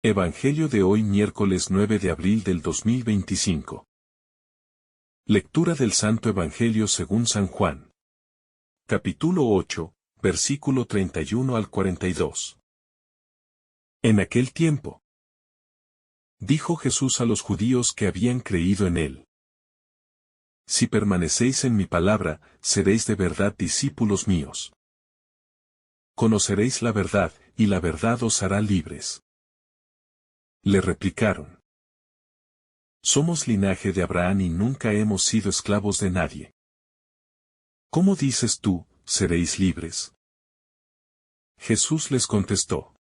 Evangelio de hoy miércoles 9 de abril del 2025. Lectura del Santo Evangelio según San Juan. Capítulo 8, versículo 31 al 42. En aquel tiempo, dijo Jesús a los judíos que habían creído en él: Si permanecéis en mi palabra, seréis de verdad discípulos míos. Conoceréis la verdad, y la verdad os hará libres. Le replicaron: Somos linaje de Abraham y nunca hemos sido esclavos de nadie. ¿Cómo dices tú, seréis libres? Jesús les contestó: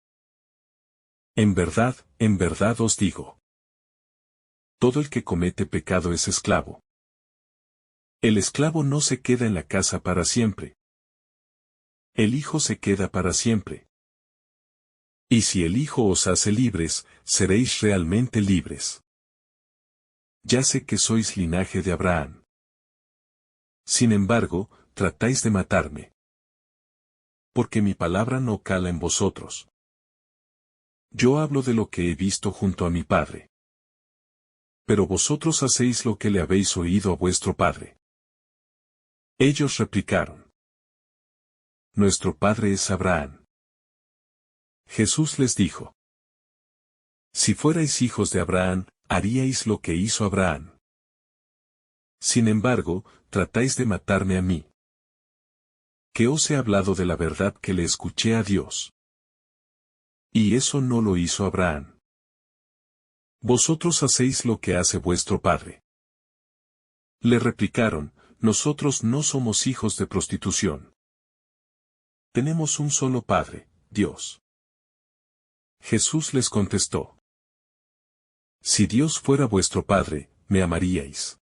en verdad os digo. Todo el que comete pecado es esclavo. El esclavo no se queda en la casa para siempre. El Hijo se queda para siempre. Y si el Hijo os hace libres, seréis realmente libres. Ya sé que sois linaje de Abraham. Sin embargo, tratáis de matarme. Porque mi palabra no cala en vosotros. Yo hablo de lo que he visto junto a mi Padre. Pero vosotros hacéis lo que le habéis oído a vuestro padre. Ellos replicaron: Nuestro padre es Abraham. Jesús les dijo: Si fuerais hijos de Abraham, haríais lo que hizo Abraham. Sin embargo, tratáis de matarme a mí, que os he hablado de la verdad que le escuché a Dios. Y eso no lo hizo Abraham. Vosotros hacéis lo que hace vuestro padre. Le replicaron: Nosotros no somos hijos de prostitución. Tenemos un solo Padre, Dios. Jesús les contestó: Si Dios fuera vuestro Padre, me amaríais.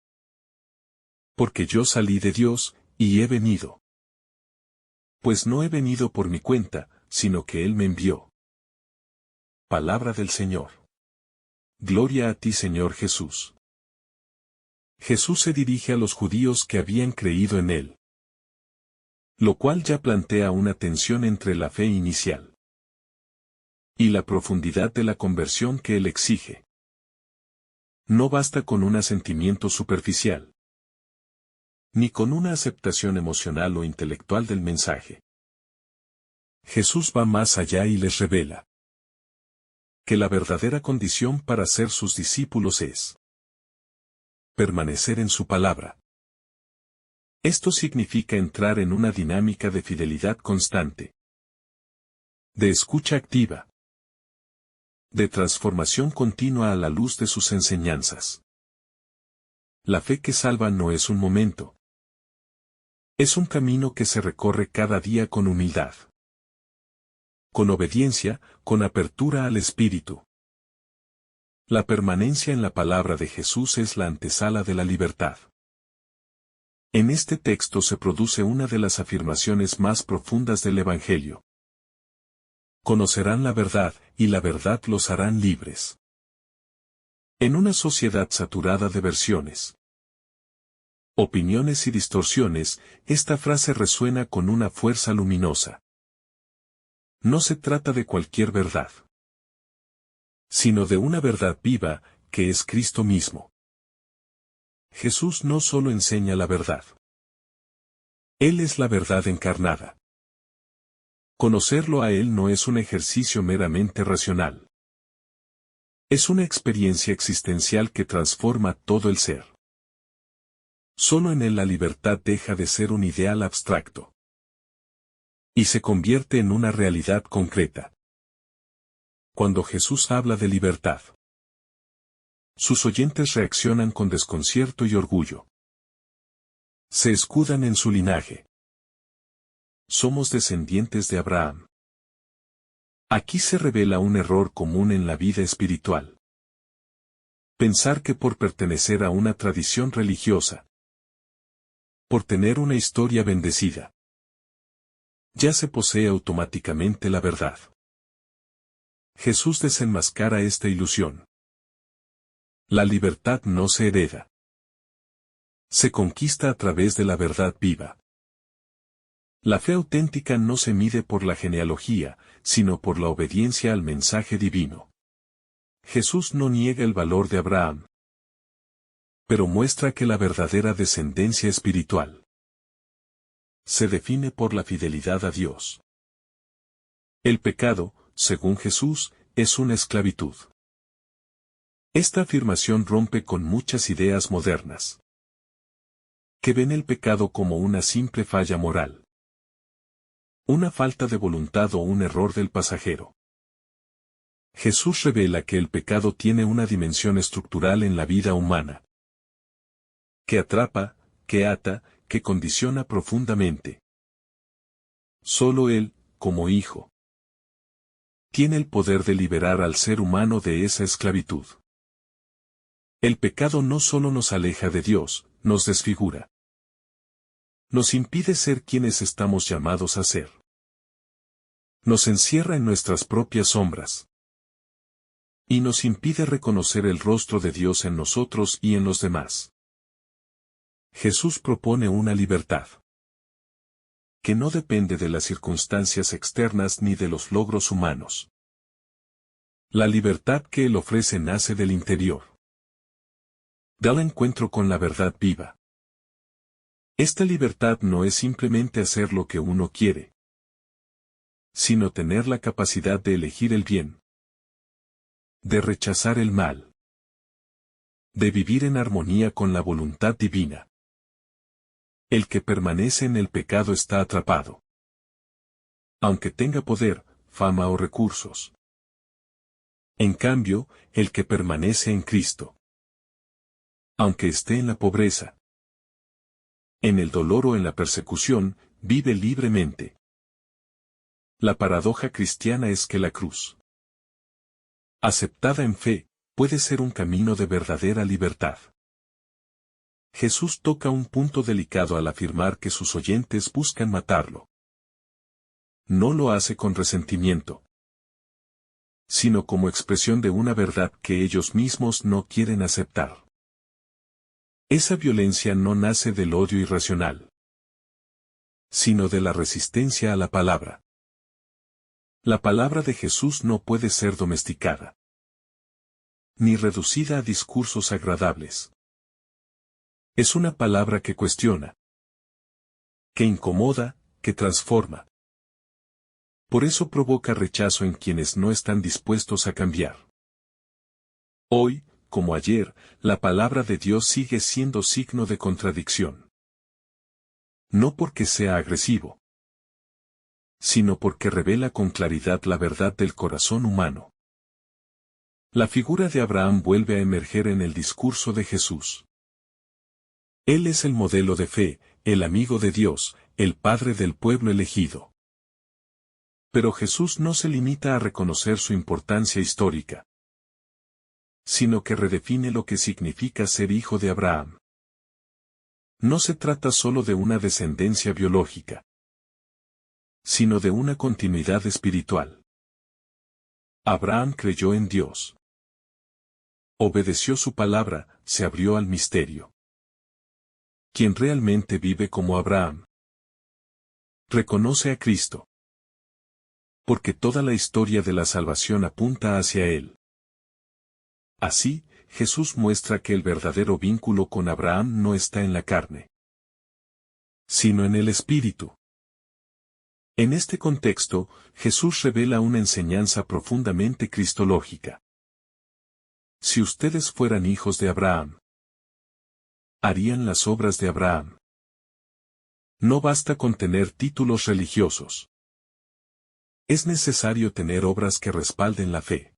Porque yo salí de Dios, y he venido. Pues no he venido por mi cuenta, sino que Él me envió. Palabra del Señor. Gloria a ti, Señor Jesús. Jesús se dirige a los judíos que habían creído en Él, lo cual ya plantea una tensión entre la fe inicial y la profundidad de la conversión que Él exige. No basta con un asentimiento superficial, ni con una aceptación emocional o intelectual del mensaje. Jesús va más allá y les revela que la verdadera condición para ser sus discípulos es permanecer en su palabra. Esto significa entrar en una dinámica de fidelidad constante, de escucha activa, de transformación continua a la luz de sus enseñanzas. La fe que salva no es un momento. Es un camino que se recorre cada día con humildad, con obediencia, con apertura al Espíritu. La permanencia en la palabra de Jesús es la antesala de la libertad. En este texto se produce una de las afirmaciones más profundas del Evangelio. Conocerán la verdad, y la verdad los harán libres. En una sociedad saturada de versiones, opiniones y distorsiones, esta frase resuena con una fuerza luminosa. No se trata de cualquier verdad, sino de una verdad viva, que es Cristo mismo. Jesús no solo enseña la verdad. Él es la verdad encarnada. Conocerlo a Él no es un ejercicio meramente racional. Es una experiencia existencial que transforma todo el ser. Solo en Él la libertad deja de ser un ideal abstracto y se convierte en una realidad concreta. Cuando Jesús habla de libertad, sus oyentes reaccionan con desconcierto y orgullo. Se escudan en su linaje. Somos descendientes de Abraham. Aquí se revela un error común en la vida espiritual. Pensar que por pertenecer a una tradición religiosa, por tener una historia bendecida, ya se posee automáticamente la verdad. Jesús desenmascara esta ilusión. La libertad no se hereda. Se conquista a través de la verdad viva. La fe auténtica no se mide por la genealogía, sino por la obediencia al mensaje divino. Jesús no niega el valor de Abraham, pero muestra que la verdadera descendencia espiritual se define por la fidelidad a Dios. El pecado, según Jesús, es una esclavitud. Esta afirmación rompe con muchas ideas modernas, que ven el pecado como una simple falla moral, una falta de voluntad o un error del pasajero. Jesús revela que el pecado tiene una dimensión estructural en la vida humana, que atrapa, que ata, que condiciona profundamente. Solo Él, como Hijo, tiene el poder de liberar al ser humano de esa esclavitud. El pecado no solo nos aleja de Dios, nos desfigura. Nos impide ser quienes estamos llamados a ser. Nos encierra en nuestras propias sombras. Y nos impide reconocer el rostro de Dios en nosotros y en los demás. Jesús propone una libertad que no depende de las circunstancias externas ni de los logros humanos. La libertad que Él ofrece nace del interior, del encuentro con la verdad viva. Esta libertad no es simplemente hacer lo que uno quiere, sino tener la capacidad de elegir el bien, de rechazar el mal, de vivir en armonía con la voluntad divina. El que permanece en el pecado está atrapado, aunque tenga poder, fama o recursos. En cambio, el que permanece en Cristo, aunque esté en la pobreza, en el dolor o en la persecución, vive libremente. La paradoja cristiana es que la cruz, aceptada en fe, puede ser un camino de verdadera libertad. Jesús toca un punto delicado al afirmar que sus oyentes buscan matarlo. No lo hace con resentimiento, sino como expresión de una verdad que ellos mismos no quieren aceptar. Esa violencia no nace del odio irracional, sino de la resistencia a la palabra. La palabra de Jesús no puede ser domesticada, ni reducida a discursos agradables. Es una palabra que cuestiona, que incomoda, que transforma. Por eso provoca rechazo en quienes no están dispuestos a cambiar. Hoy, como ayer, la palabra de Dios sigue siendo signo de contradicción. No porque sea agresivo, sino porque revela con claridad la verdad del corazón humano. La figura de Abraham vuelve a emerger en el discurso de Jesús. Él es el modelo de fe, el amigo de Dios, el padre del pueblo elegido. Pero Jesús no se limita a reconocer su importancia histórica, sino que redefine lo que significa ser hijo de Abraham. No se trata solo de una descendencia biológica, sino de una continuidad espiritual. Abraham creyó en Dios. Obedeció su palabra, se abrió al misterio. Quien realmente vive como Abraham reconoce a Cristo, porque toda la historia de la salvación apunta hacia Él. Así, Jesús muestra que el verdadero vínculo con Abraham no está en la carne, sino en el Espíritu. En este contexto, Jesús revela una enseñanza profundamente cristológica. Si ustedes fueran hijos de Abraham, harían las obras de Abraham. No basta con tener títulos religiosos. Es necesario tener obras que respalden la fe.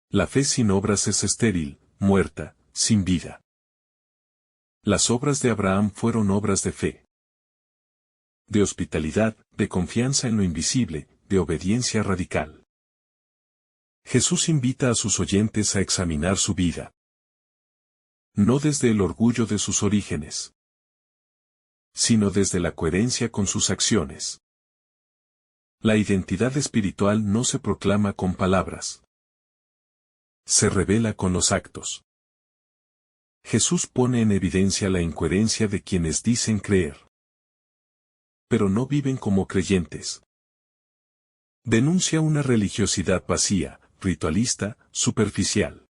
La fe sin obras es estéril, muerta, sin vida. Las obras de Abraham fueron obras de fe, de hospitalidad, de confianza en lo invisible, de obediencia radical. Jesús invita a sus oyentes a examinar su vida, no desde el orgullo de sus orígenes, sino desde la coherencia con sus acciones. La identidad espiritual no se proclama con palabras, se revela con los actos. Jesús pone en evidencia la incoherencia de quienes dicen creer, pero no viven como creyentes. Denuncia una religiosidad vacía, ritualista, superficial.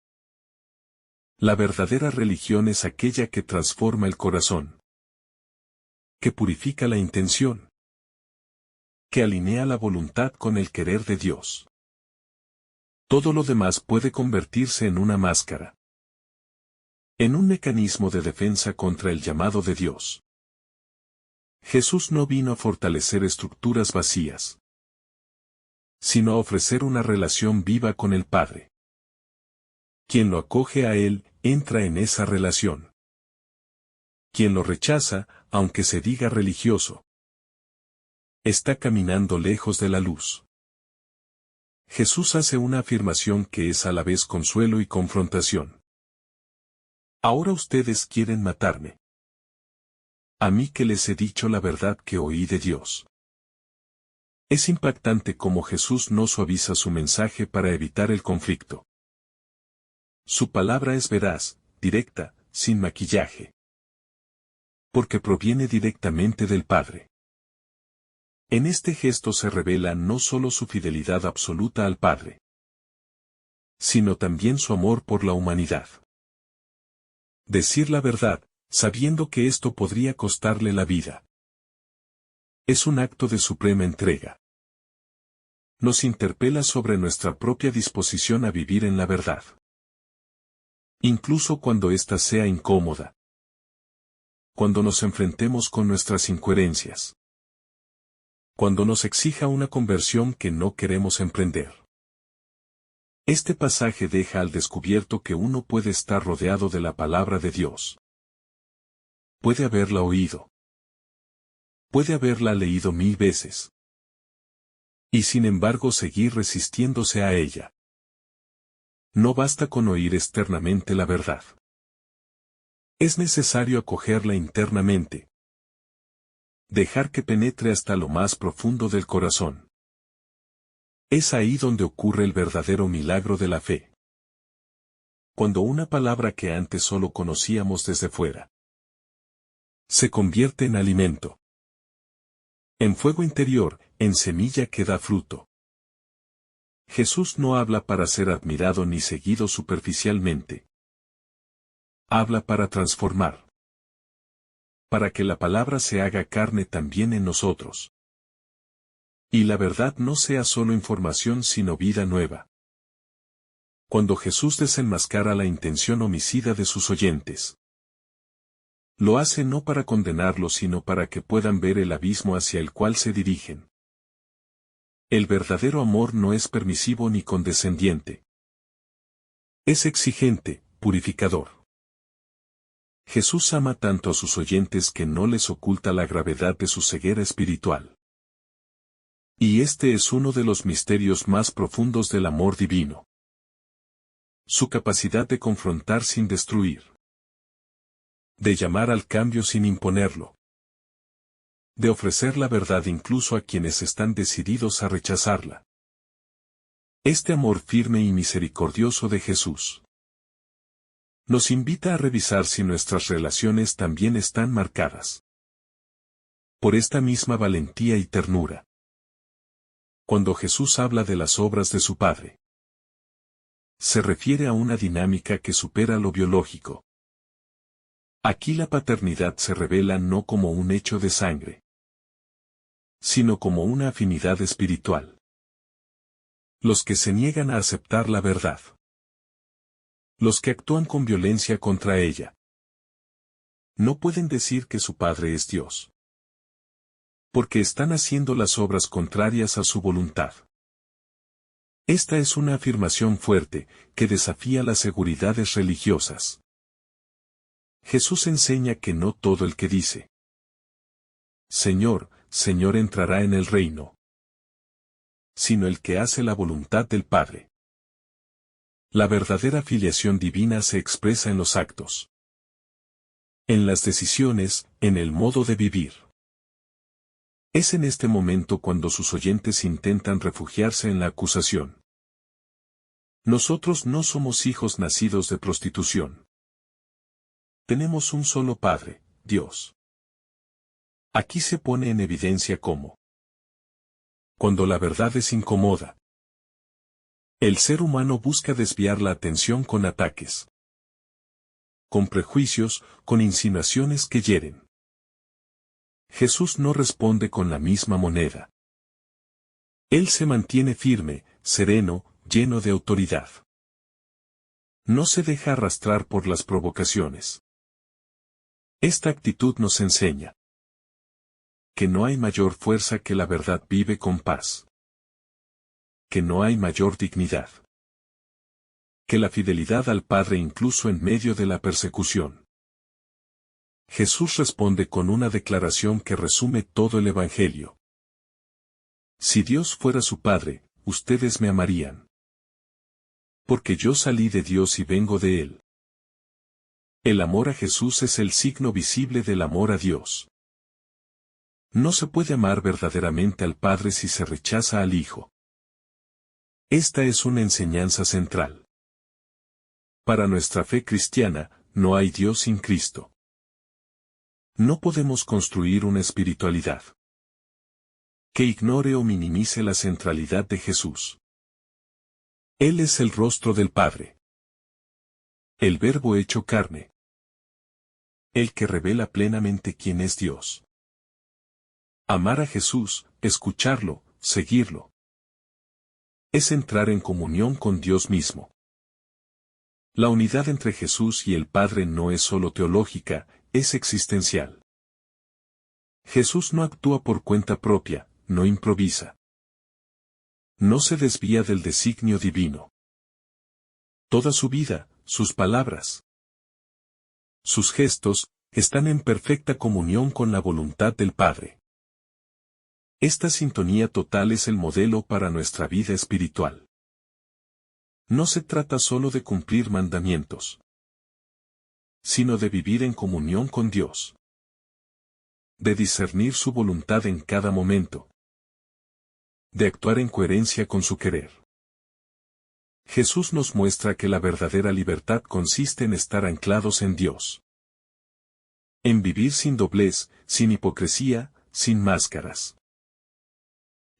La verdadera religión es aquella que transforma el corazón, que purifica la intención, que alinea la voluntad con el querer de Dios. Todo lo demás puede convertirse en una máscara, en un mecanismo de defensa contra el llamado de Dios. Jesús no vino a fortalecer estructuras vacías, sino a ofrecer una relación viva con el Padre. Quien lo acoge a Él, entra en esa relación. Quien lo rechaza, aunque se diga religioso, está caminando lejos de la luz. Jesús hace una afirmación que es a la vez consuelo y confrontación. Ahora ustedes quieren matarme. A mí que les he dicho la verdad que oí de Dios. Es impactante cómo Jesús no suaviza su mensaje para evitar el conflicto. Su palabra es veraz, directa, sin maquillaje. Porque proviene directamente del Padre. En este gesto se revela no solo su fidelidad absoluta al Padre, sino también su amor por la humanidad. Decir la verdad, sabiendo que esto podría costarle la vida, es un acto de suprema entrega. Nos interpela sobre nuestra propia disposición a vivir en la verdad, incluso cuando ésta sea incómoda. Cuando nos enfrentemos con nuestras incoherencias. Cuando nos exija una conversión que no queremos emprender. Este pasaje deja al descubierto que uno puede estar rodeado de la palabra de Dios. Puede haberla oído. Puede haberla leído 1000 veces. Y sin embargo seguir resistiéndose a ella. No basta con oír externamente la verdad. Es necesario acogerla internamente. Dejar que penetre hasta lo más profundo del corazón. Es ahí donde ocurre el verdadero milagro de la fe. Cuando una palabra que antes solo conocíamos desde fuera se convierte en alimento, en fuego interior, en semilla que da fruto. Jesús no habla para ser admirado ni seguido superficialmente. Habla para transformar. Para que la palabra se haga carne también en nosotros. Y la verdad no sea solo información sino vida nueva. Cuando Jesús desenmascara la intención homicida de sus oyentes, lo hace no para condenarlos sino para que puedan ver el abismo hacia el cual se dirigen. El verdadero amor no es permisivo ni condescendiente. Es exigente, purificador. Jesús ama tanto a sus oyentes que no les oculta la gravedad de su ceguera espiritual. Y este es uno de los misterios más profundos del amor divino. Su capacidad de confrontar sin destruir. De llamar al cambio sin imponerlo. De ofrecer la verdad incluso a quienes están decididos a rechazarla. Este amor firme y misericordioso de Jesús nos invita a revisar si nuestras relaciones también están marcadas por esta misma valentía y ternura. Cuando Jesús habla de las obras de su Padre, se refiere a una dinámica que supera lo biológico. Aquí la paternidad se revela no como un hecho de sangre, sino como una afinidad espiritual. Los que se niegan a aceptar la verdad. Los que actúan con violencia contra ella. No pueden decir que su Padre es Dios. Porque están haciendo las obras contrarias a su voluntad. Esta es una afirmación fuerte, que desafía las seguridades religiosas. Jesús enseña que no todo el que dice Señor, Señor entrará en el reino, sino el que hace la voluntad del Padre. La verdadera filiación divina se expresa en los actos, en las decisiones, en el modo de vivir. Es en este momento cuando sus oyentes intentan refugiarse en la acusación. Nosotros no somos hijos nacidos de prostitución. Tenemos un solo Padre, Dios. Aquí se pone en evidencia cómo, cuando la verdad es incómoda, El ser humano busca desviar la atención con ataques, con prejuicios, con insinuaciones que hieren. Jesús no responde con la misma moneda. Él se mantiene firme, sereno, lleno de autoridad. No se deja arrastrar por las provocaciones. Esta actitud nos enseña que no hay mayor fuerza que la verdad vive con paz. Que no hay mayor dignidad que la fidelidad al Padre incluso en medio de la persecución. Jesús responde con una declaración que resume todo el Evangelio. Si Dios fuera su Padre, ustedes me amarían. Porque yo salí de Dios y vengo de Él. El amor a Jesús es el signo visible del amor a Dios. No se puede amar verdaderamente al Padre si se rechaza al Hijo. Esta es una enseñanza central. Para nuestra fe cristiana, no hay Dios sin Cristo. No podemos construir una espiritualidad que ignore o minimice la centralidad de Jesús. Él es el rostro del Padre. El Verbo hecho carne. El que revela plenamente quién es Dios. Amar a Jesús, escucharlo, seguirlo. Es entrar en comunión con Dios mismo. La unidad entre Jesús y el Padre no es solo teológica, es existencial. Jesús no actúa por cuenta propia, no improvisa. No se desvía del designio divino. Toda su vida, sus palabras, sus gestos, están en perfecta comunión con la voluntad del Padre. Esta sintonía total es el modelo para nuestra vida espiritual. No se trata solo de cumplir mandamientos, sino de vivir en comunión con Dios. De discernir su voluntad en cada momento. De actuar en coherencia con su querer. Jesús nos muestra que la verdadera libertad consiste en estar anclados en Dios. En vivir sin doblez, sin hipocresía, sin máscaras.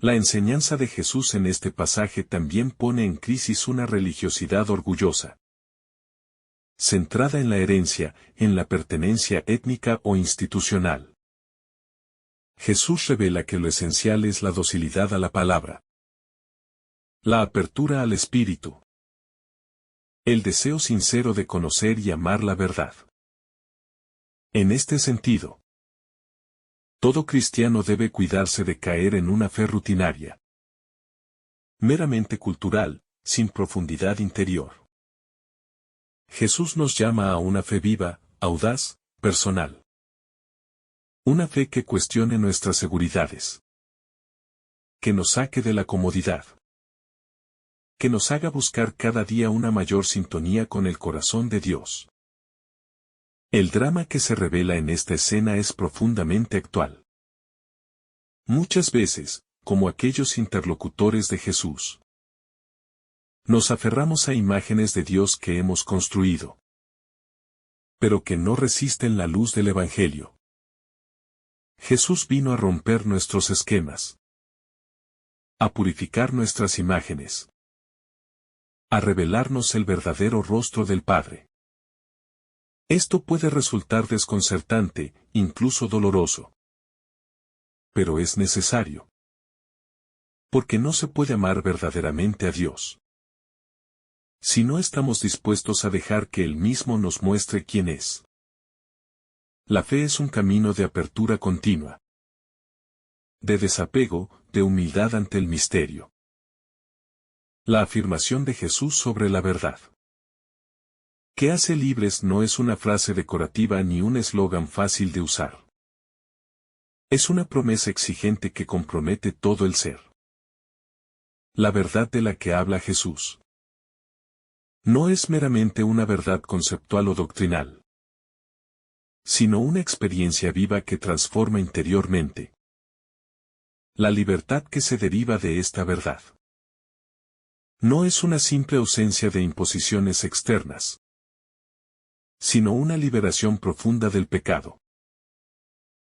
La enseñanza de Jesús en este pasaje también pone en crisis una religiosidad orgullosa. Centrada en la herencia, en la pertenencia étnica o institucional. Jesús revela que lo esencial es la docilidad a la palabra. La apertura al espíritu. El deseo sincero de conocer y amar la verdad. En este sentido, todo cristiano debe cuidarse de caer en una fe rutinaria. Meramente cultural, sin profundidad interior. Jesús nos llama a una fe viva, audaz, personal. Una fe que cuestione nuestras seguridades. Que nos saque de la comodidad. Que nos haga buscar cada día una mayor sintonía con el corazón de Dios. El drama que se revela en esta escena es profundamente actual. Muchas veces, como aquellos interlocutores de Jesús, nos aferramos a imágenes de Dios que hemos construido, pero que no resisten la luz del Evangelio. Jesús vino a romper nuestros esquemas, a purificar nuestras imágenes, a revelarnos el verdadero rostro del Padre. Esto puede resultar desconcertante, incluso doloroso. Pero es necesario. Porque no se puede amar verdaderamente a Dios si no estamos dispuestos a dejar que Él mismo nos muestre quién es. La fe es un camino de apertura continua. De desapego, de humildad ante el misterio. La afirmación de Jesús sobre la verdad. Que hace libres no es una frase decorativa ni un eslogan fácil de usar. Es una promesa exigente que compromete todo el ser. La verdad de la que habla Jesús no es meramente una verdad conceptual o doctrinal, sino una experiencia viva que transforma interiormente. La libertad que se deriva de esta verdad no es una simple ausencia de imposiciones externas, sino una liberación profunda del pecado,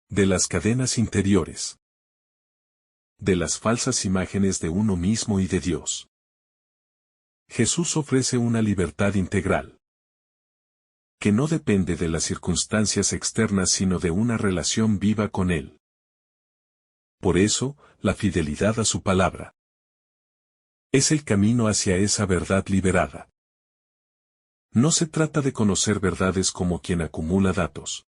de las cadenas interiores, de las falsas imágenes de uno mismo y de Dios. Jesús ofrece una libertad integral, que no depende de las circunstancias externas sino de una relación viva con Él. Por eso, la fidelidad a su palabra es el camino hacia esa verdad liberada. No se trata de conocer verdades como quien acumula datos,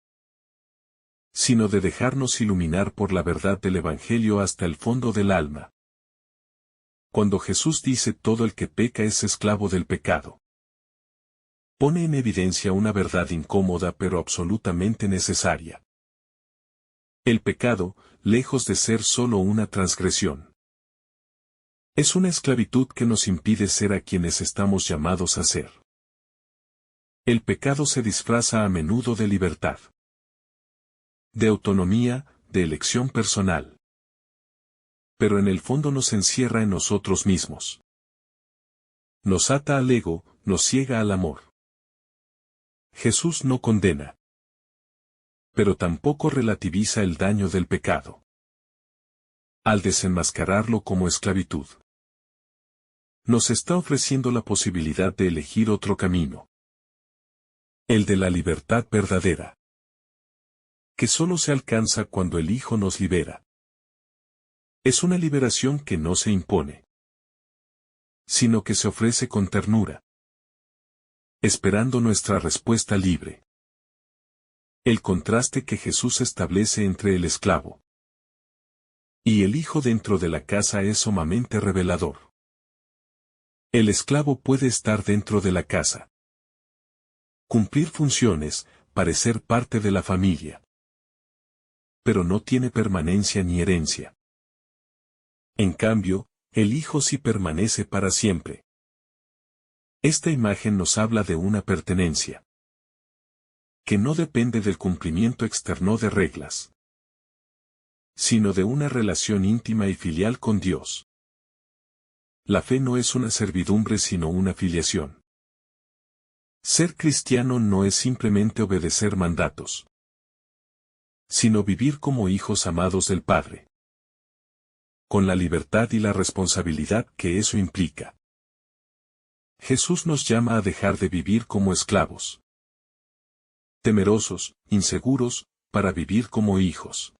sino de dejarnos iluminar por la verdad del Evangelio hasta el fondo del alma. Cuando Jesús dice todo el que peca es esclavo del pecado, pone en evidencia una verdad incómoda pero absolutamente necesaria. El pecado, lejos de ser solo una transgresión, es una esclavitud que nos impide ser a quienes estamos llamados a ser. El pecado se disfraza a menudo de libertad, de autonomía, de elección personal. Pero en el fondo nos encierra en nosotros mismos. Nos ata al ego, nos ciega al amor. Jesús no condena, pero tampoco relativiza el daño del pecado, al desenmascararlo como esclavitud. Nos está ofreciendo la posibilidad de elegir otro camino, el de la libertad verdadera, que solo se alcanza cuando el Hijo nos libera. Es una liberación que no se impone, sino que se ofrece con ternura, esperando nuestra respuesta libre. El contraste que Jesús establece entre el esclavo y el hijo dentro de la casa es sumamente revelador. El esclavo puede estar dentro de la casa, cumplir funciones, parecer parte de la familia, pero no tiene permanencia ni herencia. En cambio, el Hijo sí permanece para siempre. Esta imagen nos habla de una pertenencia que no depende del cumplimiento externo de reglas, sino de una relación íntima y filial con Dios. La fe no es una servidumbre sino una filiación. Ser cristiano no es simplemente obedecer mandatos, sino vivir como hijos amados del Padre, con la libertad y la responsabilidad que eso implica. Jesús nos llama a dejar de vivir como esclavos, temerosos, inseguros, para vivir como hijos,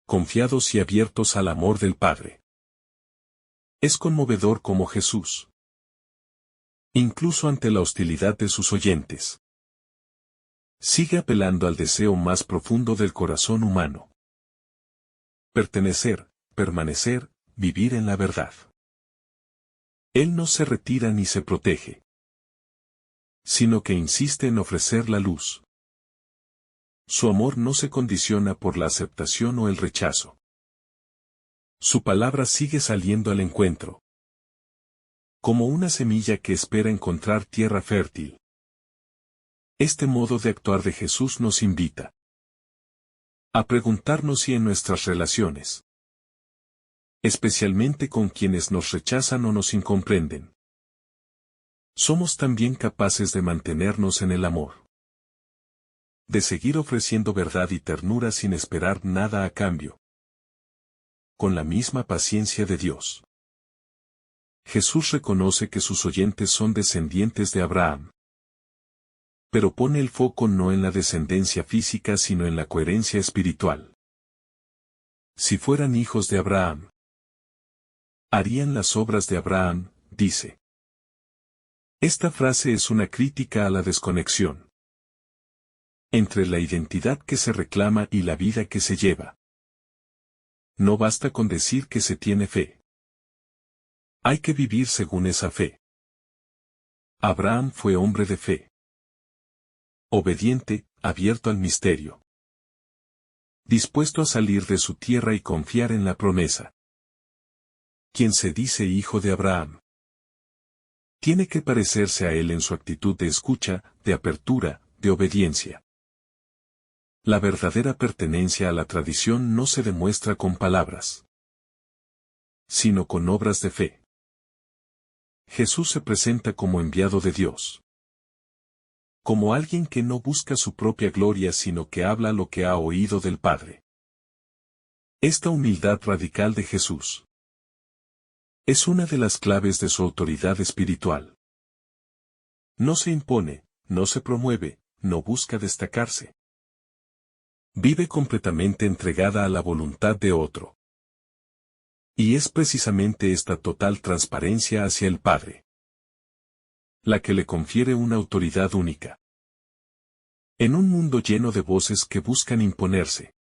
confiados y abiertos al amor del Padre. Es conmovedor como Jesús, incluso ante la hostilidad de sus oyentes, sigue apelando al deseo más profundo del corazón humano: pertenecer, permanecer, vivir en la verdad. Él no se retira ni se protege, sino que insiste en ofrecer la luz. Su amor no se condiciona por la aceptación o el rechazo. Su palabra sigue saliendo al encuentro, como una semilla que espera encontrar tierra fértil. Este modo de actuar de Jesús nos invita a preguntarnos si en nuestras relaciones, especialmente con quienes nos rechazan o nos incomprenden, somos también capaces de mantenernos en el amor, de seguir ofreciendo verdad y ternura sin esperar nada a cambio, con la misma paciencia de Dios. Jesús reconoce que sus oyentes son descendientes de Abraham, pero pone el foco no en la descendencia física sino en la coherencia espiritual. Si fueran hijos de Abraham, harían las obras de Abraham, dice. Esta frase es una crítica a la desconexión entre la identidad que se reclama y la vida que se lleva. No basta con decir que se tiene fe. Hay que vivir según esa fe. Abraham fue hombre de fe, obediente, abierto al misterio, dispuesto a salir de su tierra y confiar en la promesa. Quien se dice hijo de Abraham tiene que parecerse a él en su actitud de escucha, de apertura, de obediencia. La verdadera pertenencia a la tradición no se demuestra con palabras, sino con obras de fe. Jesús se presenta como enviado de Dios, como alguien que no busca su propia gloria sino que habla lo que ha oído del Padre. Esta humildad radical de Jesús Es una de las claves de su autoridad espiritual. No se impone, no se promueve, no busca destacarse. Vive completamente entregada a la voluntad de otro. Y es precisamente esta total transparencia hacia el Padre la que le confiere una autoridad única. En un mundo lleno de voces que buscan imponerse,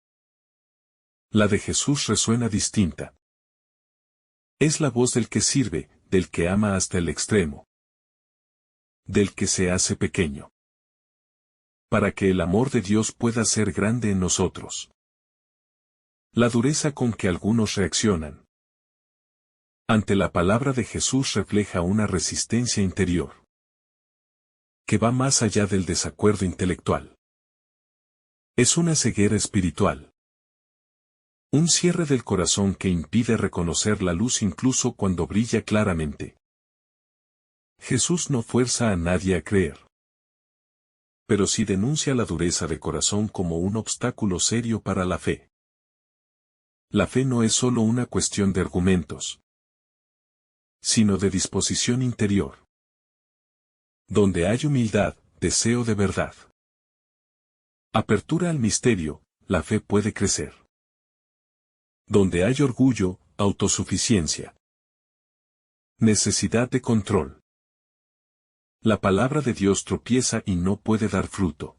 la de Jesús resuena distinta. Es la voz del que sirve, del que ama hasta el extremo, del que se hace pequeño, para que el amor de Dios pueda ser grande en nosotros. La dureza con que algunos reaccionan ante la palabra de Jesús refleja una resistencia interior que va más allá del desacuerdo intelectual. Es una ceguera espiritual. Un cierre del corazón que impide reconocer la luz incluso cuando brilla claramente. Jesús no fuerza a nadie a creer. Pero sí denuncia la dureza de corazón como un obstáculo serio para la fe. La fe no es solo una cuestión de argumentos, sino de disposición interior. Donde hay humildad, deseo de verdad, apertura al misterio, la fe puede crecer. Donde hay orgullo, autosuficiencia, necesidad de control, la palabra de Dios tropieza y no puede dar fruto.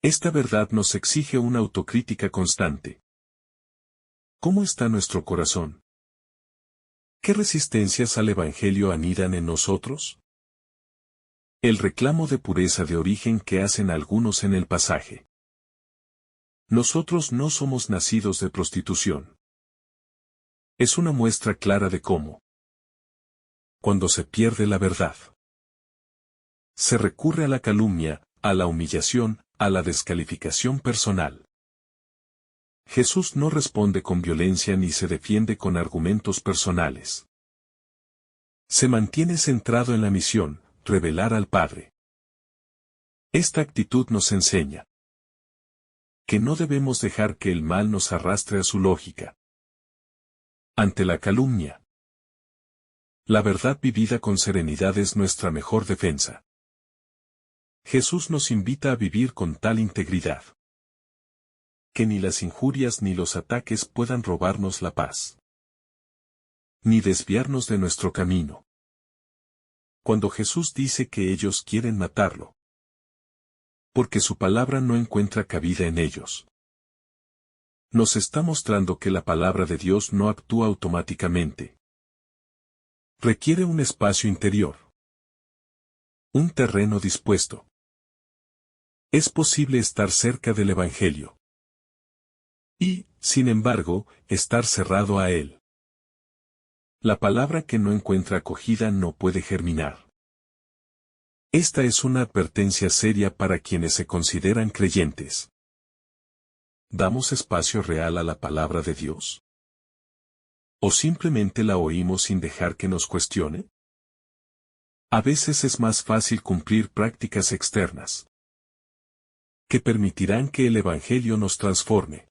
Esta verdad nos exige una autocrítica constante. ¿Cómo está nuestro corazón? ¿Qué resistencias al Evangelio anidan en nosotros? El reclamo de pureza de origen que hacen algunos en el pasaje. Nosotros no somos nacidos de prostitución. Es una muestra clara de cómo, cuando se pierde la verdad, se recurre a la calumnia, a la humillación, a la descalificación personal. Jesús no responde con violencia ni se defiende con argumentos personales. Se mantiene centrado en la misión, revelar al Padre. Esta actitud nos enseña que no debemos dejar que el mal nos arrastre a su lógica. Ante la calumnia, la verdad vivida con serenidad es nuestra mejor defensa. Jesús nos invita a vivir con tal integridad que ni las injurias ni los ataques puedan robarnos la paz, ni desviarnos de nuestro camino. Cuando Jesús dice que ellos quieren matarlo, porque su palabra no encuentra cabida en ellos, nos está mostrando que la palabra de Dios no actúa automáticamente. Requiere un espacio interior, un terreno dispuesto. Es posible estar cerca del Evangelio y, sin embargo, estar cerrado a él. La palabra que no encuentra acogida no puede germinar. Esta es una advertencia seria para quienes se consideran creyentes. ¿Damos espacio real a la palabra de Dios? ¿O simplemente la oímos sin dejar que nos cuestione? A veces es más fácil cumplir prácticas externas que permitirán que el Evangelio nos transforme.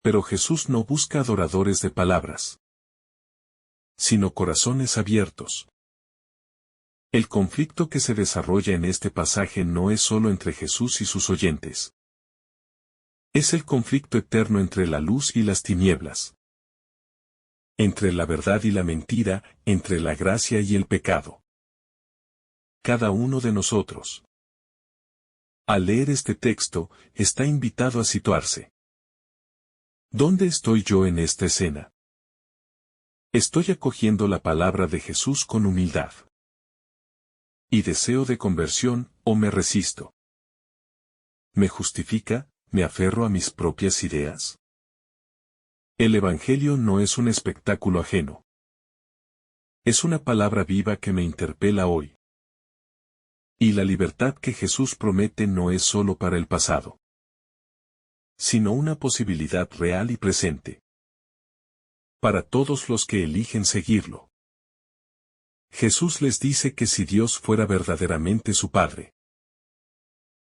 Pero Jesús no busca adoradores de palabras, sino corazones abiertos. El conflicto que se desarrolla en este pasaje no es solo entre Jesús y sus oyentes. Es el conflicto eterno entre la luz y las tinieblas, entre la verdad y la mentira, entre la gracia y el pecado. Cada uno de nosotros, al leer este texto, está invitado a situarse. ¿Dónde estoy yo en esta escena? Estoy acogiendo la palabra de Jesús con humildad y deseo de conversión, o me resisto. ¿Me justifica, me aferro a mis propias ideas? El Evangelio no es un espectáculo ajeno. Es una palabra viva que me interpela hoy. Y la libertad que Jesús promete no es solo para el pasado, sino una posibilidad real y presente para todos los que eligen seguirlo. Jesús les dice que si Dios fuera verdaderamente su Padre,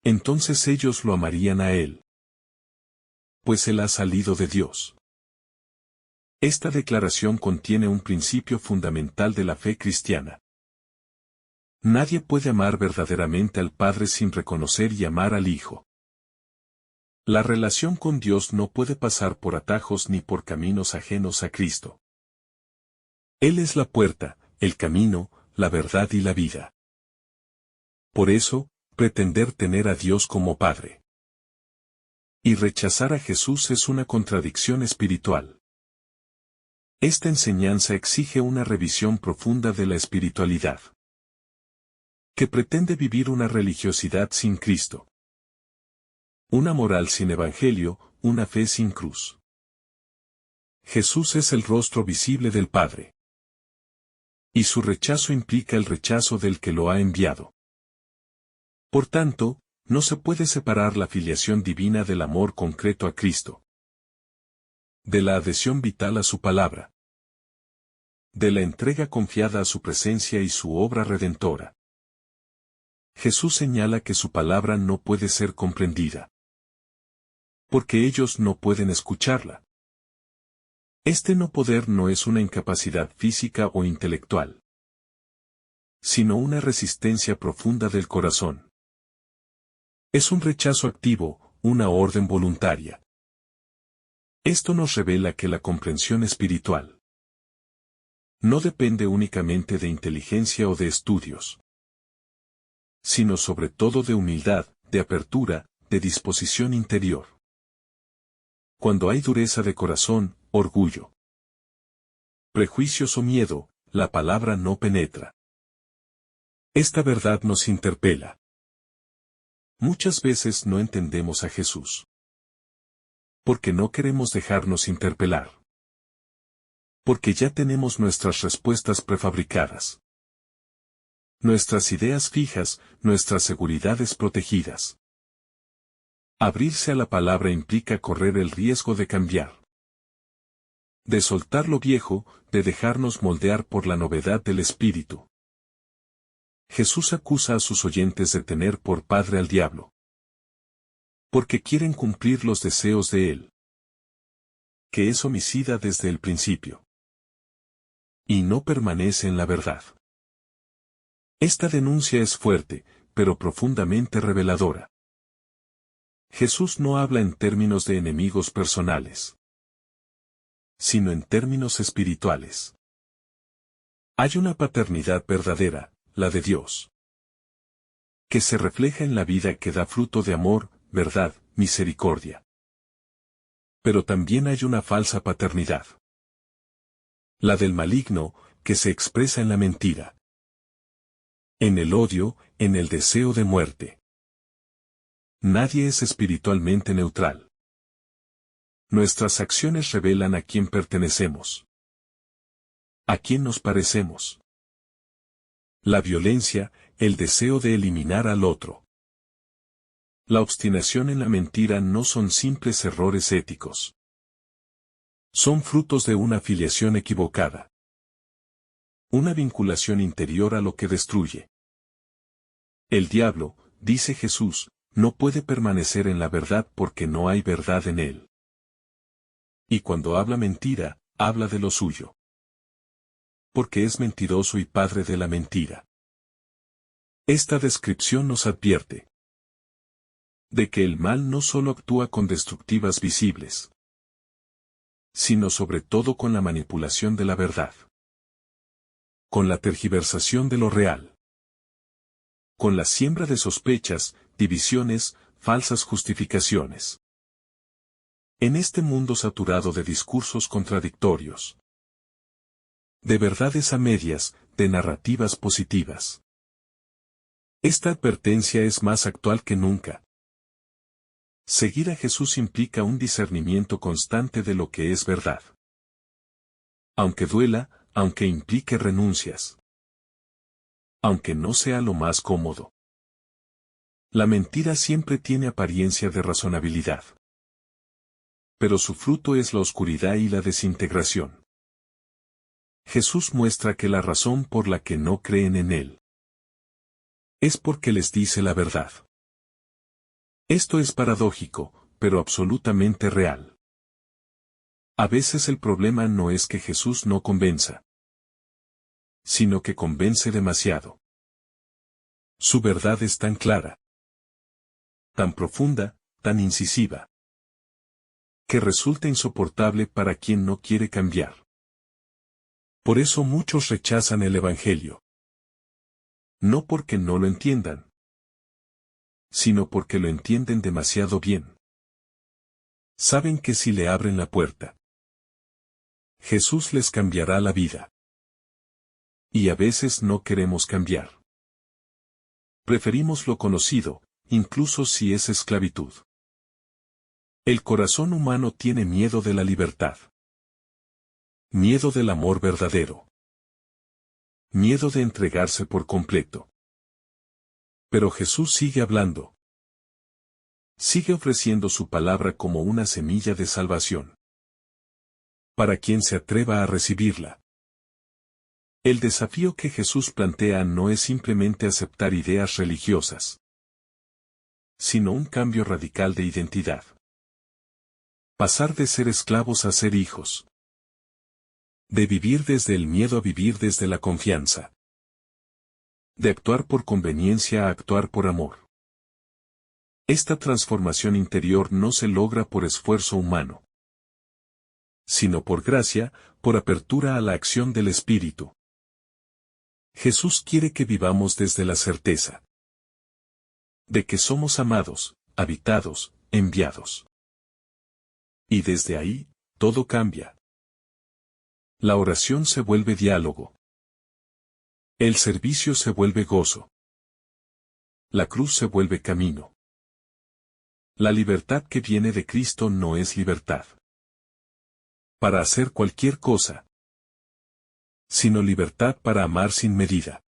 entonces ellos lo amarían a Él, pues Él ha salido de Dios. Esta declaración contiene un principio fundamental de la fe cristiana. Nadie puede amar verdaderamente al Padre sin reconocer y amar al Hijo. La relación con Dios no puede pasar por atajos ni por caminos ajenos a Cristo. Él es la puerta, el camino, la verdad y la vida. Por eso, pretender tener a Dios como Padre y rechazar a Jesús es una contradicción espiritual. Esta enseñanza exige una revisión profunda de la espiritualidad, que pretende vivir una religiosidad sin Cristo, una moral sin evangelio, una fe sin cruz. Jesús es el rostro visible del Padre, y su rechazo implica el rechazo del que lo ha enviado. Por tanto, no se puede separar la filiación divina del amor concreto a Cristo, de la adhesión vital a su palabra, de la entrega confiada a su presencia y su obra redentora. Jesús señala que su palabra no puede ser comprendida, porque ellos no pueden escucharla. Este no poder no es una incapacidad física o intelectual, sino una resistencia profunda del corazón. Es un rechazo activo, una orden voluntaria. Esto nos revela que la comprensión espiritual no depende únicamente de inteligencia o de estudios, sino sobre todo de humildad, de apertura, de disposición interior. Cuando hay dureza de corazón, orgullo, prejuicios o miedo, la palabra no penetra. Esta verdad nos interpela. Muchas veces no entendemos a Jesús, porque no queremos dejarnos interpelar, porque ya tenemos nuestras respuestas prefabricadas, nuestras ideas fijas, nuestras seguridades protegidas. Abrirse a la palabra implica correr el riesgo de cambiar, de soltar lo viejo, de dejarnos moldear por la novedad del Espíritu. Jesús acusa a sus oyentes de tener por padre al diablo, porque quieren cumplir los deseos de él, que es homicida desde el principio, y no permanece en la verdad. Esta denuncia es fuerte, pero profundamente reveladora. Jesús no habla en términos de enemigos personales, sino en términos espirituales. Hay una paternidad verdadera, la de Dios, que se refleja en la vida que da fruto de amor, verdad, misericordia. Pero también hay una falsa paternidad, la del maligno, que se expresa en la mentira, en el odio, en el deseo de muerte. Nadie es espiritualmente neutral. Nuestras acciones revelan a quién pertenecemos, a quién nos parecemos. La violencia, el deseo de eliminar al otro, la obstinación en la mentira no son simples errores éticos. Son frutos de una filiación equivocada, una vinculación interior a lo que destruye. El diablo, dice Jesús, no puede permanecer en la verdad porque no hay verdad en él. Y cuando habla mentira, habla de lo suyo, porque es mentiroso y padre de la mentira. Esta descripción nos advierte de que el mal no solo actúa con destructivas visibles, sino sobre todo con la manipulación de la verdad, con la tergiversación de lo real, con la siembra de sospechas, divisiones, falsas justificaciones. En este mundo saturado de discursos contradictorios, de verdades a medias, de narrativas positivas, esta advertencia es más actual que nunca. Seguir a Jesús implica un discernimiento constante de lo que es verdad, aunque duela, aunque implique renuncias, aunque no sea lo más cómodo. La mentira siempre tiene apariencia de razonabilidad, pero su fruto es la oscuridad y la desintegración. Jesús muestra que la razón por la que no creen en Él es porque les dice la verdad. Esto es paradójico, pero absolutamente real. A veces el problema no es que Jesús no convenza, sino que convence demasiado. Su verdad es tan clara, tan profunda, tan incisiva, que resulta insoportable para quien no quiere cambiar. Por eso muchos rechazan el Evangelio. No porque no lo entiendan, sino porque lo entienden demasiado bien. Saben que si le abren la puerta, Jesús les cambiará la vida. Y a veces no queremos cambiar. Preferimos lo conocido, incluso si es esclavitud. El corazón humano tiene miedo de la libertad. Miedo del amor verdadero. Miedo de entregarse por completo. Pero Jesús sigue hablando. Sigue ofreciendo su palabra como una semilla de salvación. Para quien se atreva a recibirla. El desafío que Jesús plantea no es simplemente aceptar ideas religiosas, sino un cambio radical de identidad. Pasar de ser esclavos a ser hijos. De vivir desde el miedo a vivir desde la confianza. De actuar por conveniencia a actuar por amor. Esta transformación interior no se logra por esfuerzo humano, sino por gracia, por apertura a la acción del Espíritu. Jesús quiere que vivamos desde la certeza de que somos amados, habitados, enviados. Y desde ahí, todo cambia. La oración se vuelve diálogo. El servicio se vuelve gozo. La cruz se vuelve camino. La libertad que viene de Cristo no es libertad para hacer cualquier cosa, sino libertad para amar sin medida.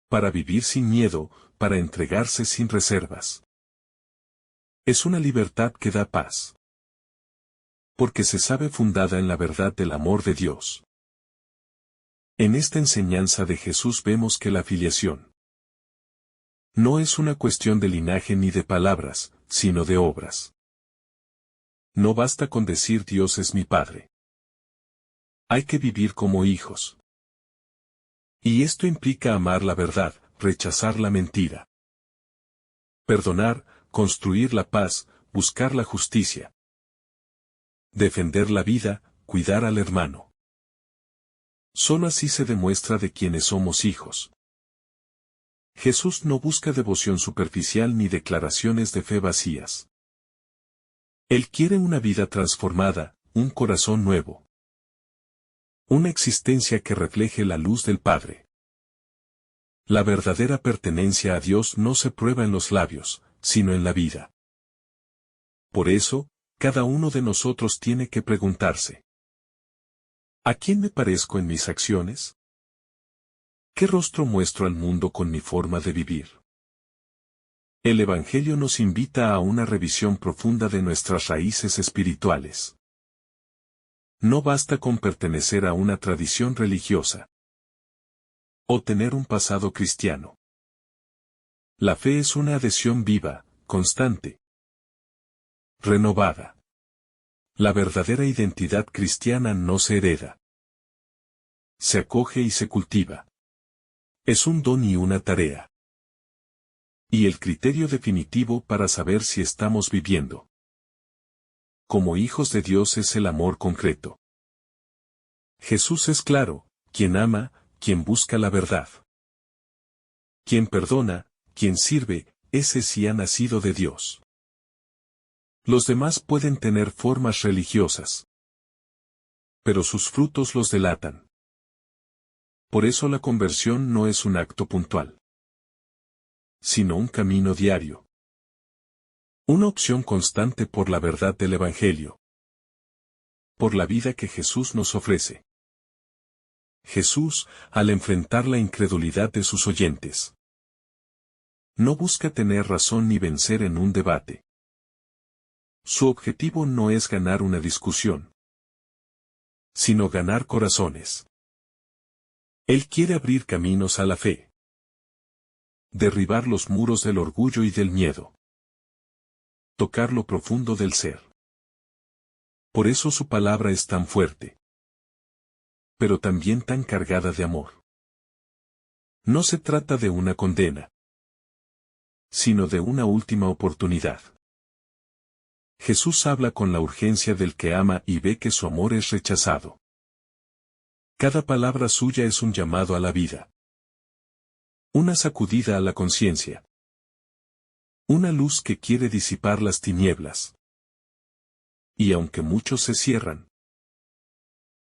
Para vivir sin miedo, para entregarse sin reservas. Es una libertad que da paz. Porque se sabe fundada en la verdad del amor de Dios. En esta enseñanza de Jesús vemos que la filiación no es una cuestión de linaje ni de palabras, sino de obras. No basta con decir Dios es mi Padre. Hay que vivir como hijos. Y esto implica amar la verdad, rechazar la mentira. Perdonar, construir la paz, buscar la justicia. Defender la vida, cuidar al hermano. Solo así se demuestra de quienes somos hijos. Jesús no busca devoción superficial ni declaraciones de fe vacías. Él quiere una vida transformada, un corazón nuevo. Una existencia que refleje la luz del Padre. La verdadera pertenencia a Dios no se prueba en los labios, sino en la vida. Por eso, cada uno de nosotros tiene que preguntarse: ¿a quién me parezco en mis acciones? ¿Qué rostro muestro al mundo con mi forma de vivir? El Evangelio nos invita a una revisión profunda de nuestras raíces espirituales. No basta con pertenecer a una tradición religiosa o tener un pasado cristiano. La fe es una adhesión viva, constante, renovada. La verdadera identidad cristiana no se hereda. Se acoge y se cultiva. Es un don y una tarea. Y el criterio definitivo para saber si estamos viviendo como hijos de Dios es el amor concreto. Jesús es claro: quien ama, quien busca la verdad. Quien perdona, quien sirve, ese sí ha nacido de Dios. Los demás pueden tener formas religiosas, pero sus frutos los delatan. Por eso la conversión no es un acto puntual, sino un camino diario. Una opción constante por la verdad del Evangelio. Por la vida que Jesús nos ofrece. Jesús, al enfrentar la incredulidad de sus oyentes, no busca tener razón ni vencer en un debate. Su objetivo no es ganar una discusión, sino ganar corazones. Él quiere abrir caminos a la fe. Derribar los muros del orgullo y del miedo. Tocar lo profundo del ser. Por eso su palabra es tan fuerte, pero también tan cargada de amor. No se trata de una condena, sino de una última oportunidad. Jesús habla con la urgencia del que ama y ve que su amor es rechazado. Cada palabra suya es un llamado a la vida. Una sacudida a la conciencia. Una luz que quiere disipar las tinieblas. Y aunque muchos se cierran,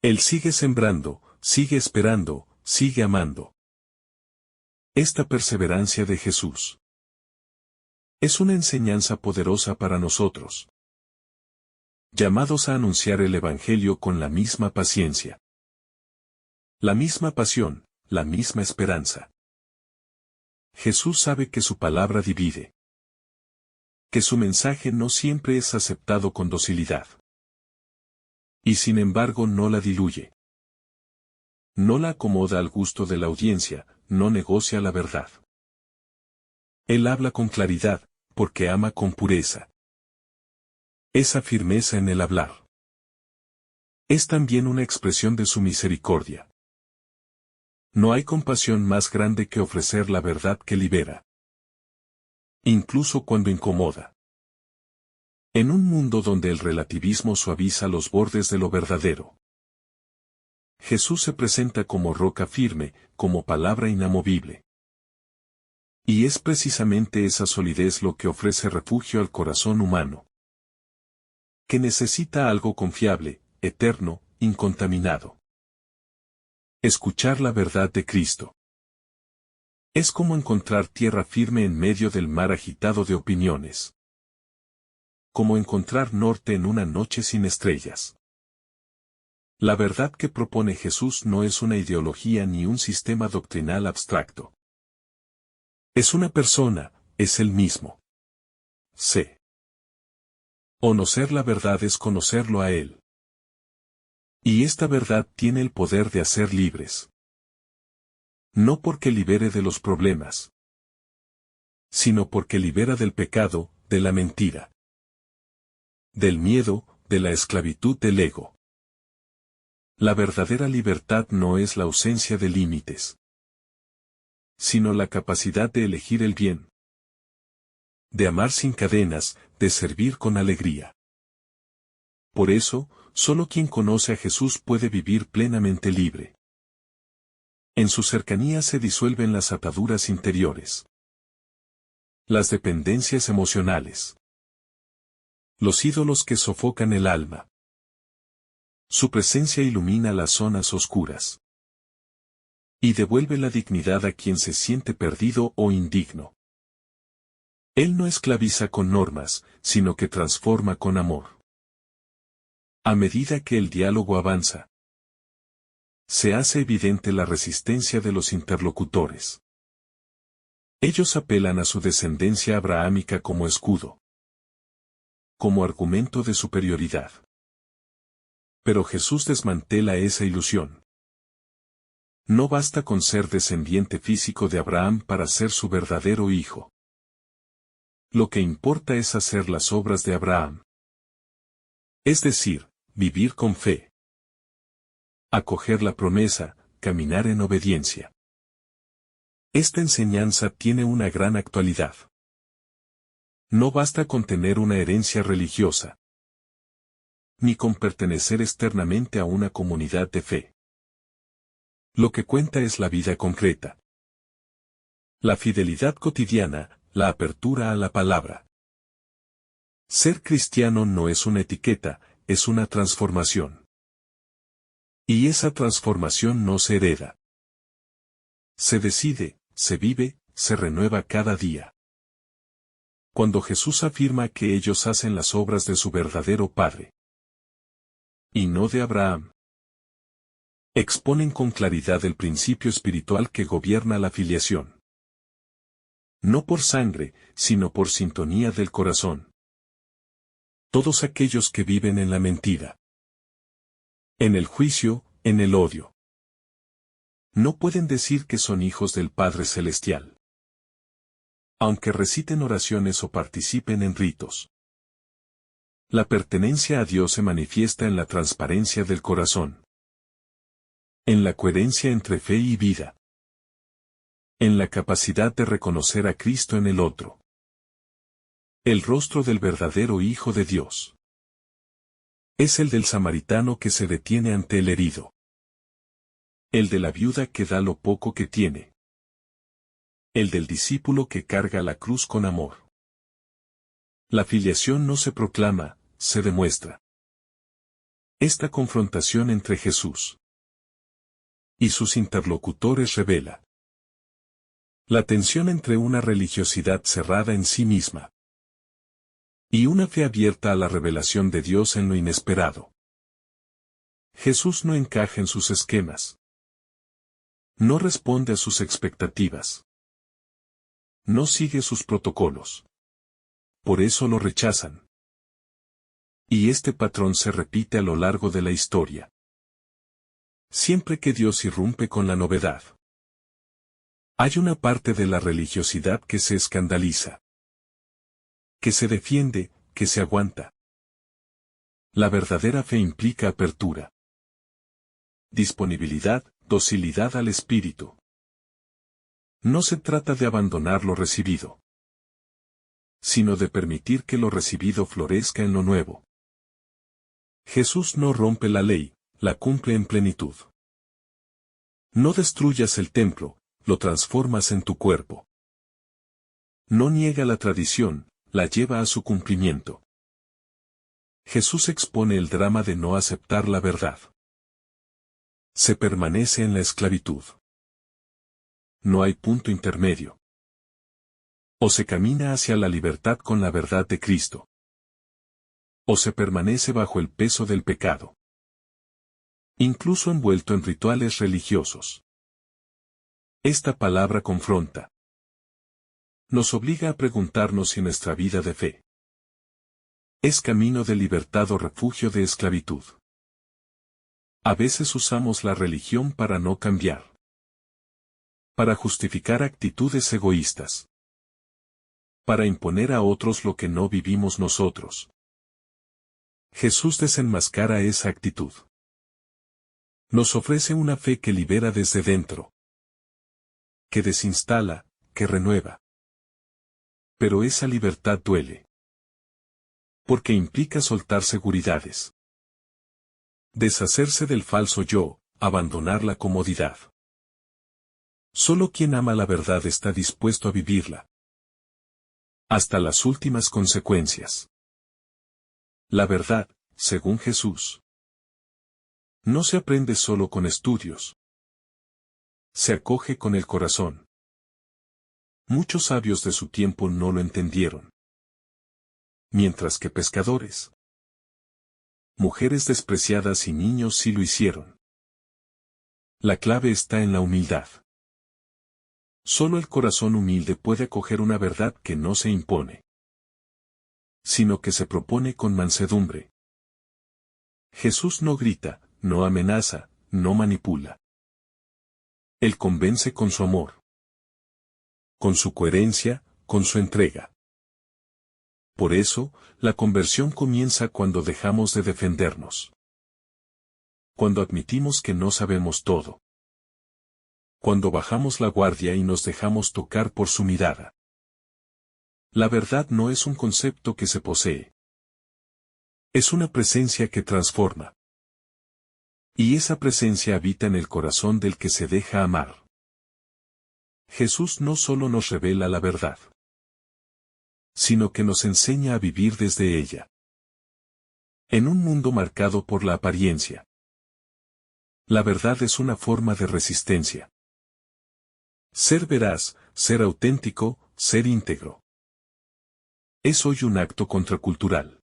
Él sigue sembrando, sigue esperando, sigue amando. Esta perseverancia de Jesús es una enseñanza poderosa para nosotros, llamados a anunciar el Evangelio con la misma paciencia, la misma pasión, la misma esperanza. Jesús sabe que su palabra divide, que su mensaje no siempre es aceptado con docilidad. Y sin embargo no la diluye. No la acomoda al gusto de la audiencia, no negocia la verdad. Él habla con claridad, porque ama con pureza. Esa firmeza en el hablar es también una expresión de su misericordia. No hay compasión más grande que ofrecer la verdad que libera, incluso cuando incomoda. En un mundo donde el relativismo suaviza los bordes de lo verdadero, Jesús se presenta como roca firme, como palabra inamovible. Y es precisamente esa solidez lo que ofrece refugio al corazón humano, que necesita algo confiable, eterno, incontaminado. Escuchar la verdad de Cristo es como encontrar tierra firme en medio del mar agitado de opiniones. Como encontrar norte en una noche sin estrellas. La verdad que propone Jesús no es una ideología ni un sistema doctrinal abstracto. Es una persona, es Él mismo. C. Conocer la verdad es conocerlo a Él. Y esta verdad tiene el poder de hacer libres. No porque libere de los problemas, sino porque libera del pecado, de la mentira, del miedo, de la esclavitud del ego. La verdadera libertad no es la ausencia de límites, sino la capacidad de elegir el bien, de amar sin cadenas, de servir con alegría. Por eso, solo quien conoce a Jesús puede vivir plenamente libre. En su cercanía se disuelven las ataduras interiores, las dependencias emocionales, los ídolos que sofocan el alma. Su presencia ilumina las zonas oscuras y devuelve la dignidad a quien se siente perdido o indigno. Él no esclaviza con normas, sino que transforma con amor. A medida que el diálogo avanza, se hace evidente la resistencia de los interlocutores. Ellos apelan a su descendencia abrahámica como escudo, como argumento de superioridad. Pero Jesús desmantela esa ilusión. No basta con ser descendiente físico de Abraham para ser su verdadero hijo. Lo que importa es hacer las obras de Abraham. Es decir, vivir con fe. Acoger la promesa, caminar en obediencia. Esta enseñanza tiene una gran actualidad. No basta con tener una herencia religiosa, ni con pertenecer externamente a una comunidad de fe. Lo que cuenta es la vida concreta. La fidelidad cotidiana, la apertura a la palabra. Ser cristiano no es una etiqueta, es una transformación. Y esa transformación no se hereda. Se decide, se vive, se renueva cada día. Cuando Jesús afirma que ellos hacen las obras de su verdadero Padre, y no de Abraham, exponen con claridad el principio espiritual que gobierna la filiación. No por sangre, sino por sintonía del corazón. Todos aquellos que viven en la mentira, en el juicio, en el odio, no pueden decir que son hijos del Padre Celestial, aunque reciten oraciones o participen en ritos. La pertenencia a Dios se manifiesta en la transparencia del corazón, en la coherencia entre fe y vida, en la capacidad de reconocer a Cristo en el otro, el rostro del verdadero Hijo de Dios. Es el del samaritano que se detiene ante el herido, el de la viuda que da lo poco que tiene, el del discípulo que carga la cruz con amor. La filiación no se proclama, se demuestra. Esta confrontación entre Jesús y sus interlocutores revela la tensión entre una religiosidad cerrada en sí misma y una fe abierta a la revelación de Dios en lo inesperado. Jesús no encaja en sus esquemas. No responde a sus expectativas. No sigue sus protocolos. Por eso lo rechazan. Y este patrón se repite a lo largo de la historia. Siempre que Dios irrumpe con la novedad, hay una parte de la religiosidad que se escandaliza, que se defiende, que se aguanta. La verdadera fe implica apertura, disponibilidad, docilidad al Espíritu. No se trata de abandonar lo recibido, sino de permitir que lo recibido florezca en lo nuevo. Jesús no rompe la ley, la cumple en plenitud. No destruyas el templo, lo transformas en tu cuerpo. No niega la tradición, la lleva a su cumplimiento. Jesús expone el drama de no aceptar la verdad. Se permanece en la esclavitud. No hay punto intermedio. O se camina hacia la libertad con la verdad de Cristo, o se permanece bajo el peso del pecado, incluso envuelto en rituales religiosos. Esta palabra confronta. Nos obliga a preguntarnos si nuestra vida de fe es camino de libertad o refugio de esclavitud. A veces usamos la religión para no cambiar, para justificar actitudes egoístas, para imponer a otros lo que no vivimos nosotros. Jesús desenmascara esa actitud. Nos ofrece una fe que libera desde dentro, que desinstala, que renueva. Pero esa libertad duele, porque implica soltar seguridades, deshacerse del falso yo, abandonar la comodidad. Solo quien ama la verdad está dispuesto a vivirla, hasta las últimas consecuencias. La verdad, según Jesús, no se aprende solo con estudios. Se acoge con el corazón. Muchos sabios de su tiempo no lo entendieron. Mientras que pescadores, mujeres despreciadas y niños sí lo hicieron. La clave está en la humildad. Solo el corazón humilde puede acoger una verdad que no se impone, sino que se propone con mansedumbre. Jesús no grita, no amenaza, no manipula. Él convence con su amor, con su coherencia, con su entrega. Por eso, la conversión comienza cuando dejamos de defendernos, cuando admitimos que no sabemos todo, cuando bajamos la guardia y nos dejamos tocar por su mirada. La verdad no es un concepto que se posee. Es una presencia que transforma. Y esa presencia habita en el corazón del que se deja amar. Jesús no solo nos revela la verdad, sino que nos enseña a vivir desde ella. En un mundo marcado por la apariencia, la verdad es una forma de resistencia. Ser veraz, ser auténtico, ser íntegro, es hoy un acto contracultural.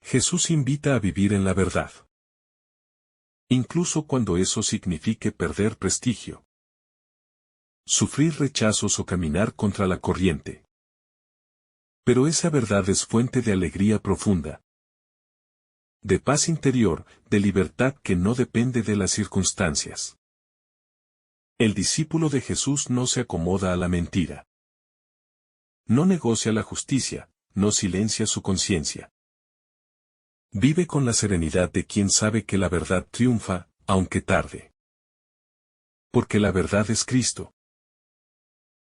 Jesús invita a vivir en la verdad, incluso cuando eso signifique perder prestigio, sufrir rechazos o caminar contra la corriente. Pero esa verdad es fuente de alegría profunda, de paz interior, de libertad que no depende de las circunstancias. El discípulo de Jesús no se acomoda a la mentira. No negocia la justicia, no silencia su conciencia. Vive con la serenidad de quien sabe que la verdad triunfa, aunque tarde. Porque la verdad es Cristo.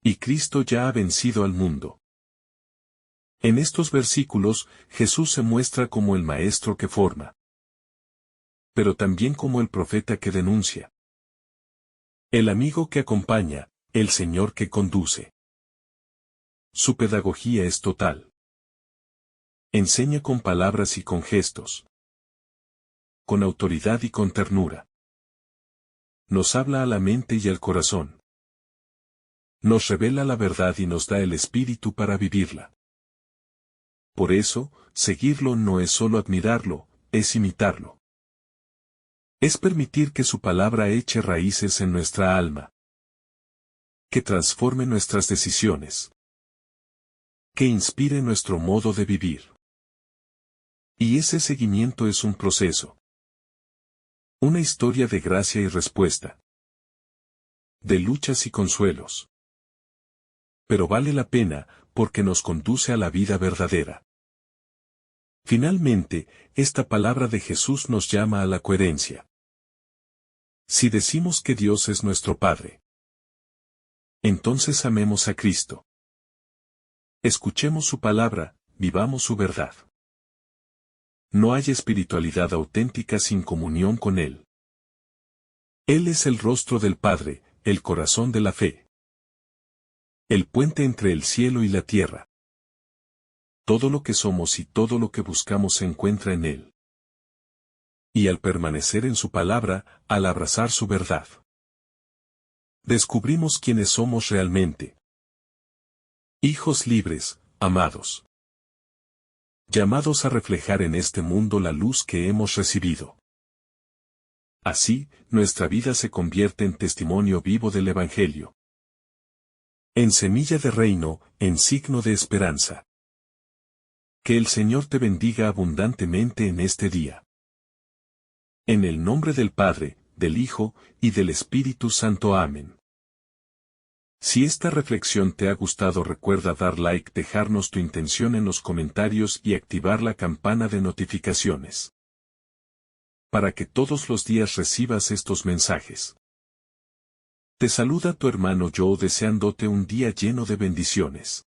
Y Cristo ya ha vencido al mundo. En estos versículos, Jesús se muestra como el Maestro que forma, pero también como el profeta que denuncia, el amigo que acompaña, el Señor que conduce. Su pedagogía es total. Enseña con palabras y con gestos, con autoridad y con ternura. Nos habla a la mente y al corazón. Nos revela la verdad y nos da el espíritu para vivirla. Por eso, seguirlo no es solo admirarlo, es imitarlo. Es permitir que su palabra eche raíces en nuestra alma, que transforme nuestras decisiones, que inspire nuestro modo de vivir. Y ese seguimiento es un proceso. Una historia de gracia y respuesta. De luchas y consuelos. Pero vale la pena, porque nos conduce a la vida verdadera. Finalmente, esta palabra de Jesús nos llama a la coherencia. Si decimos que Dios es nuestro Padre, entonces amemos a Cristo. Escuchemos su palabra, vivamos su verdad. No hay espiritualidad auténtica sin comunión con Él. Él es el rostro del Padre, el corazón de la fe. El puente entre el cielo y la tierra. Todo lo que somos y todo lo que buscamos se encuentra en Él. Y al permanecer en su palabra, al abrazar su verdad, descubrimos quiénes somos realmente. Hijos libres, amados. Llamados a reflejar en este mundo la luz que hemos recibido. Así, nuestra vida se convierte en testimonio vivo del Evangelio. En semilla de reino, en signo de esperanza. Que el Señor te bendiga abundantemente en este día. En el nombre del Padre, del Hijo, y del Espíritu Santo. Amén. Si esta reflexión te ha gustado, recuerda dar like, dejarnos tu intención en los comentarios y activar la campana de notificaciones, para que todos los días recibas estos mensajes. Te saluda tu hermano Joe deseándote un día lleno de bendiciones.